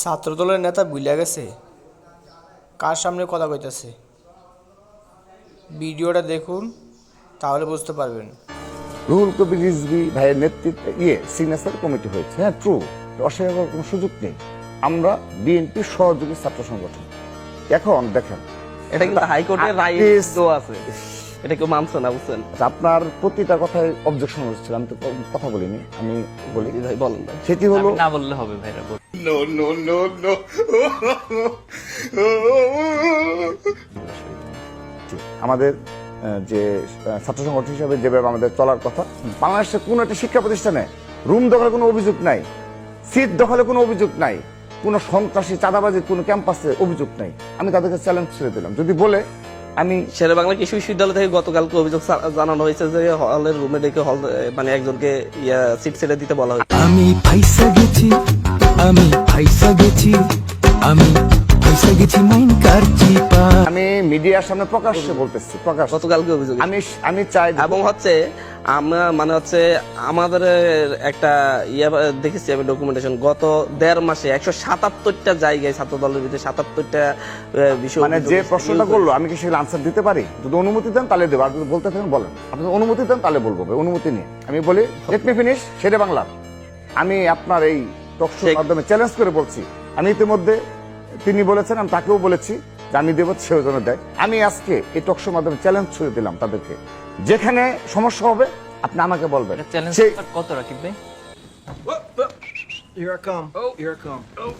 ছাত্রদলের নেতা ভুইলা গেছে কার সামনে কথা কইতাছে। ভিডিওটা দেখুন, তাহলে বুঝতে পারবেন। রুহুল কবির রিজভী ভাইয়ের নেতৃত্বে সিগনেচার কমিটি হয়েছে। হ্যাঁ, ট্রু, অস্বীকার করার কোনো সুযোগ নেই। আমরা বিএনপির সহযোগী ছাত্র সংগঠন। এখন দেখেন, এটা কিন্তু হাইকোর্টের রায় আছে, এটা কেউ মানছে না, বুঝছেন? আপনার প্রতিটা কথায় অবজেকশন হচ্ছিল, আমি তো কথা বলিনি, আমি বলি। ভাই বলেন ভাই। সেটি হলো, না বললে হবে ভাইরা। আমাদের যে ছাত্র সংগঠন হিসাবে যেভাবে আমাদের চলার কথা, বাংলাদেশের কোন একটা শিক্ষা প্রতিষ্ঠানে রুম দখলে কোনো অভিযোগ নাই, সিট দখলে কোনো অভিযোগ নাই, কোনো সন্ত্রাসী চাঁদাবাজির কোনো ক্যাম্পাসে অভিযোগ নাই। আমি তাদেরকে চ্যালেঞ্জ ছেড়ে দিলাম, যদি বলে আমি শেরে বাংলা কৃষি বিশ্ববিদ্যালয় থেকে গতকালকে অভিযোগ জানানো হয়েছে যে হলের রুমে ডেকে হল মানে একজনকে সিট ছেড়ে দিতে বলা হয়েছে। আমি ফাইসা গেছি, আমি ফাইসা গেছি, আমি ফাইসা গেছি মাইন কারচি পা। আমি মিডিয়ার সামনে প্রকাশ্যে বলতেছি, প্রকাশ গতকালকে অভিযোগ আমি চাই, এবং হচ্ছে আমরা মানে হচ্ছে আমাদের একটা দেখেছি আমি ডকুমেন্টেশন, গত 1.5 মাসে 177টা জায়গায় ছাত্র দলের ভিতরে 77টা বিষয়, মানে যে প্রশ্নটা করলো আমি কি সেগুলো আনসার দিতে পারি? যদি অনুমতি দেন তাহলে দেবো, আর যদি বলতে থাকেন বলেন। আপনি অনুমতি দেন তাহলে বলবো, অনুমতি নিয়ে আমি বলি, লেট মি ফিনিশ। শেরে বাংলা, আমি আপনার এই টকশোর মাধ্যমে চ্যালেঞ্জ করে বলছি, আমি ইতিমধ্যে তিনি বলেছেন, আমি তাকেও বলেছি যে আমি দেবো, সেও যেন দেয়। আমি আজকে এই টকশোর মাধ্যমে চ্যালেঞ্জ ছুড়ে দিলাম তাদেরকে, যেখানে সমস্যা হবে আপনি আমাকে বলবেন। চ্যালেঞ্জ কত রাকিব ভাই? Here I come. Oh, here I come. Oh.